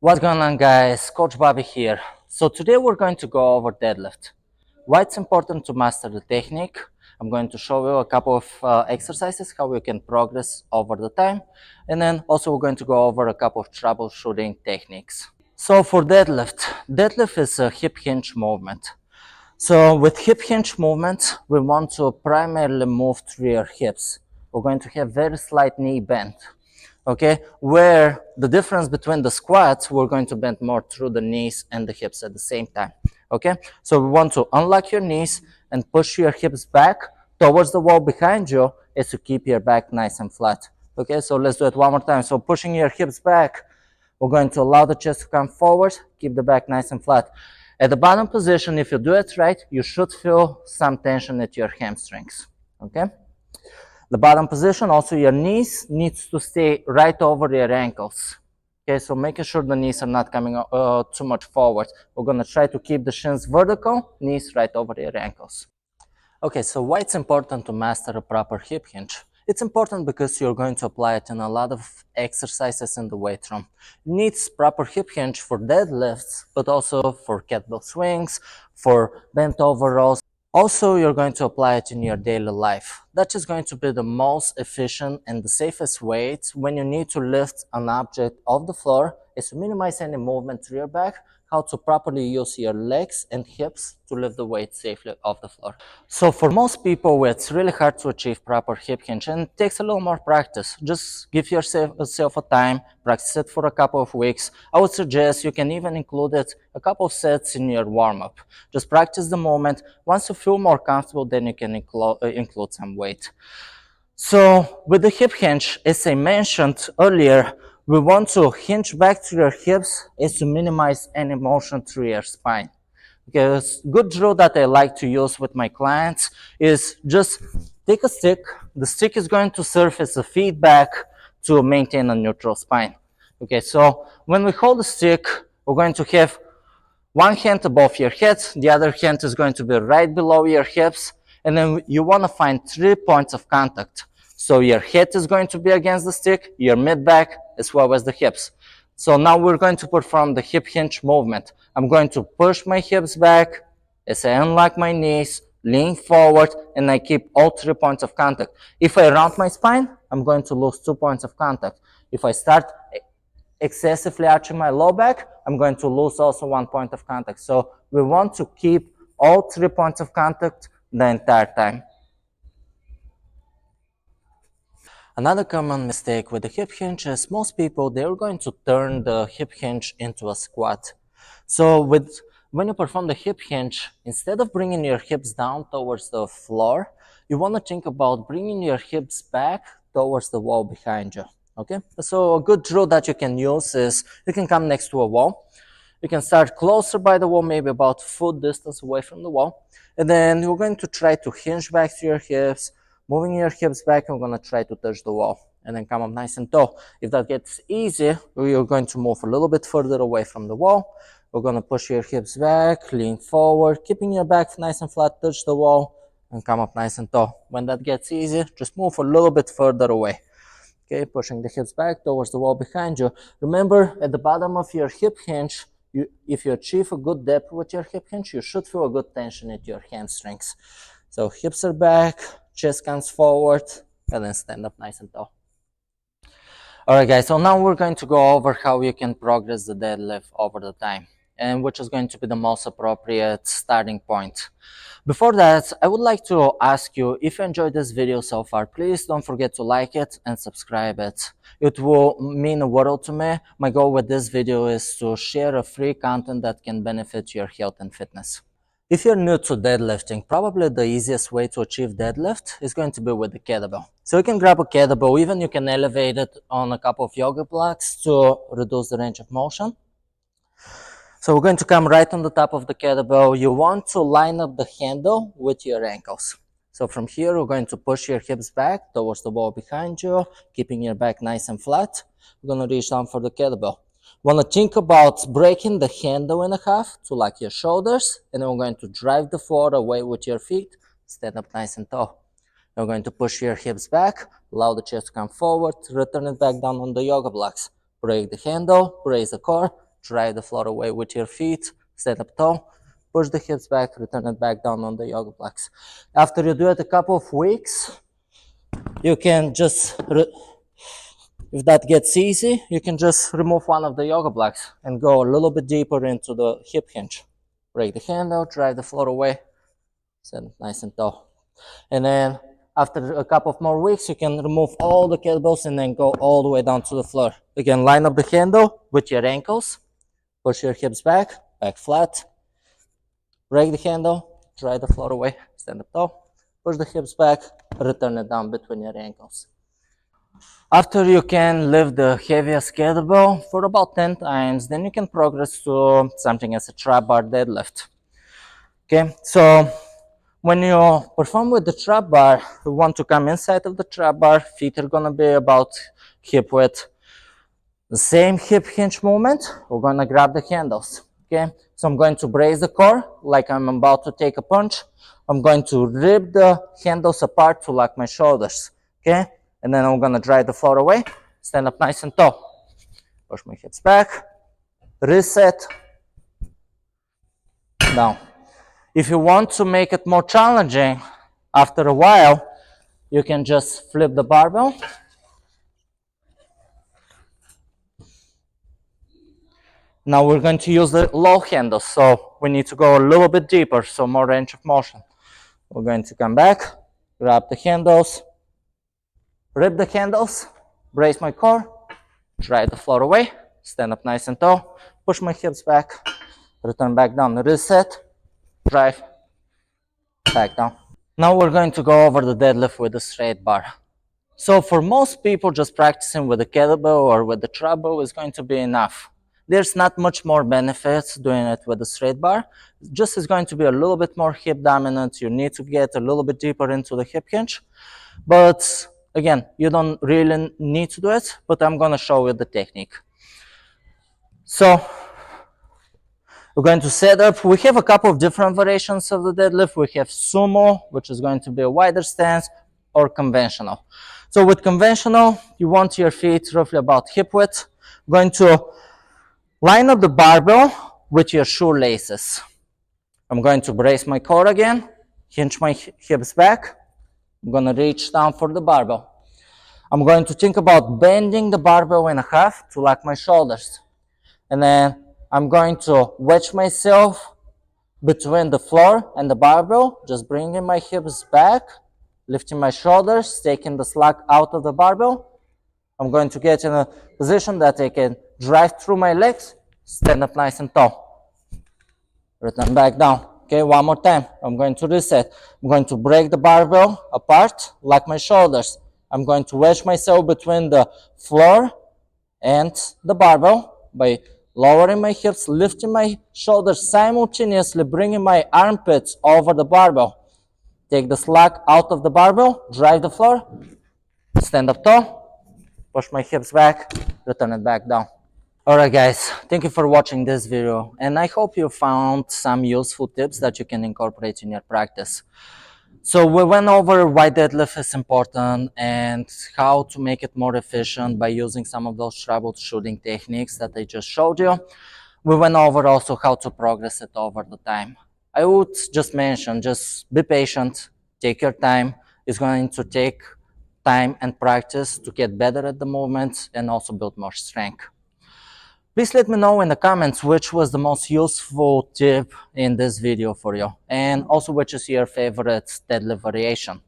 What's going on, guys? Coach Bobby here. So today we're going to go over deadlift. Why it's important to master the technique. I'm going to show you a couple of exercises, how we can progress over the time. And then also we're going to go over a couple of troubleshooting techniques. So for deadlift is a hip hinge movement. So with hip hinge movement, we want to primarily move through your hips. We're going to have very slight knee bend. Okay, where the difference between the squats, we're going to bend more through the knees and the hips at the same time. Okay, so we want to unlock your knees and push your hips back towards the wall behind you as to keep your back nice and flat. Okay, so let's do it one more time. So pushing your hips back, we're going to allow the chest to come forward, keep the back nice and flat. At the bottom position, if you do it right, you should feel some tension at your hamstrings. Okay. The bottom position, also your knees needs to stay right over your ankles. Okay, so making sure the knees are not coming too much forward. We're gonna try to keep the shins vertical, knees right over your ankles. Okay, so why it's important to master a proper hip hinge? It's important because you're going to apply it in a lot of exercises in the weight room. It needs proper hip hinge for deadlifts, but also for kettlebell swings, for bent over rows. Also, you're going to apply it in your daily life. That is going to be the most efficient and the safest way when you need to lift an object off the floor is to minimize any movement through your back, how to properly use your legs and hips to lift the weight safely off the floor. So for most people, it's really hard to achieve proper hip hinge and it takes a little more practice. Just give yourself a time, practice it for a couple of weeks. I would suggest you can even include it a couple of sets in your warm-up. Just practice the movement. Once you feel more comfortable, then you can include some weight. So with the hip hinge, as I mentioned earlier, we want to hinge back to your hips is to minimize any motion through your spine. Because good drill that I like to use with my clients is just take a stick. The stick is going to serve as a feedback to maintain a neutral spine. Okay, so when we hold the stick, we're going to have one hand above your head, the other hand is going to be right below your hips, and then you want to find 3 points of contact. So your head is going to be against the stick, your mid-back, as well as the hips. So now we're going to perform the hip hinge movement. I'm going to push my hips back as I unlock my knees, lean forward, and I keep all 3 points of contact. If I round my spine, I'm going to lose 2 points of contact. If I start excessively arching my low back, I'm going to lose also 1 point of contact. So we want to keep all 3 points of contact the entire time. Another common mistake with the hip hinge is most people, they're going to turn the hip hinge into a squat. So when you perform the hip hinge, instead of bringing your hips down towards the floor, you want to think about bringing your hips back towards the wall behind you. Okay, so a good drill that you can use is you can come next to a wall. You can start closer by the wall, maybe about foot distance away from the wall. And then you're going to try to hinge back to your hips, moving your hips back, and we're going to try to touch the wall and then come up nice and tall. If that gets easy, you're going to move a little bit further away from the wall. We're going to push your hips back, lean forward, keeping your back nice and flat, touch the wall, and come up nice and tall. When that gets easy, just move a little bit further away. Okay, pushing the hips back towards the wall behind you. Remember, at the bottom of your hip hinge, if you achieve a good depth with your hip hinge, you should feel a good tension at your hamstrings. So hips are back, chest comes forward, and then stand up nice and tall. All right, guys, so now we're going to go over how you can progress the deadlift over the time, and which is going to be the most appropriate starting point. Before that, I would like to ask you, if you enjoyed this video so far, please don't forget to like it and subscribe it. It will mean a world to me. My goal with this video is to share a free content that can benefit your health and fitness. If you're new to deadlifting, probably the easiest way to achieve deadlift is going to be with the kettlebell. So you can grab a kettlebell, even you can elevate it on a couple of yoga blocks to reduce the range of motion. So we're going to come right on the top of the kettlebell. You want to line up the handle with your ankles. So from here, we're going to push your hips back towards the wall behind you, keeping your back nice and flat. We're going to reach down for the kettlebell. Want to think about breaking the handle in half to lock your shoulders, and then we're going to drive the floor away with your feet, stand up nice and tall. We're going to push your hips back, allow the chest to come forward, return it back down on the yoga blocks. Break the handle, raise the core, drive the floor away with your feet, stand up tall, push the hips back, return it back down on the yoga blocks. After you do it a couple of weeks, you can just, if that gets easy, you can just remove one of the yoga blocks and go a little bit deeper into the hip hinge. Break the handle, drive the floor away, stand nice and tall. And then after a couple of more weeks, you can remove all the kettlebells and then go all the way down to the floor. Again, line up the handle with your ankles, push your hips back, back flat, break the handle, drive the floor away, stand up tall, push the hips back, return it down between your ankles. After you can lift the heaviest kettlebell for about 10 times, then you can progress to something as a trap bar deadlift. Okay, so when you perform with the trap bar, you want to come inside of the trap bar, feet are gonna be about hip width. The same hip hinge movement, we're gonna grab the handles, okay? So I'm going to brace the core like I'm about to take a punch. I'm going to rip the handles apart to lock my shoulders, okay? And then I'm gonna drive the floor away, stand up nice and tall. Push my hips back, reset, down. If you want to make it more challenging, after a while, you can just flip the barbell. Now we're going to use the low handles, so we need to go a little bit deeper, so more range of motion. We're going to come back, grab the handles, rip the handles, brace my core, drive the floor away, stand up nice and tall, push my hips back, return back down, reset, drive, back down. Now we're going to go over the deadlift with the straight bar. So for most people, just practicing with the kettlebell or with the treadmill is going to be enough. There's not much more benefits doing it with the straight bar. Just is going to be a little bit more hip dominant. You need to get a little bit deeper into the hip hinge. But again, you don't really need to do it, but I'm going to show you the technique. So we're going to set up. We have a couple of different variations of the deadlift. We have sumo, which is going to be a wider stance, or conventional. So with conventional, you want your feet roughly about hip width. You're going to line up the barbell with your shoelaces. I'm going to brace my core again, hinge my hips back. I'm going to reach down for the barbell. I'm going to think about bending the barbell in half to lock my shoulders. And then I'm going to wedge myself between the floor and the barbell, just bringing my hips back, lifting my shoulders, taking the slack out of the barbell. I'm going to get in a position that I can drive through my legs, stand up nice and tall. Return back down. Okay, one more time. I'm going to reset. I'm going to break the barbell apart, lock my shoulders. I'm going to wedge myself between the floor and the barbell by lowering my hips, lifting my shoulders simultaneously, bringing my armpits over the barbell. Take the slack out of the barbell, drive the floor, stand up tall, push my hips back, return it back down. Alright guys, thank you for watching this video, and I hope you found some useful tips that you can incorporate in your practice. So we went over why deadlift is important and how to make it more efficient by using some of those troubleshooting techniques that I just showed you. We went over also how to progress it over the time. I would just mention, just be patient, take your time. It's going to take time and practice to get better at the movements and also build more strength. Please let me know in the comments which was the most useful tip in this video for you, and also which is your favorite deadlift variation.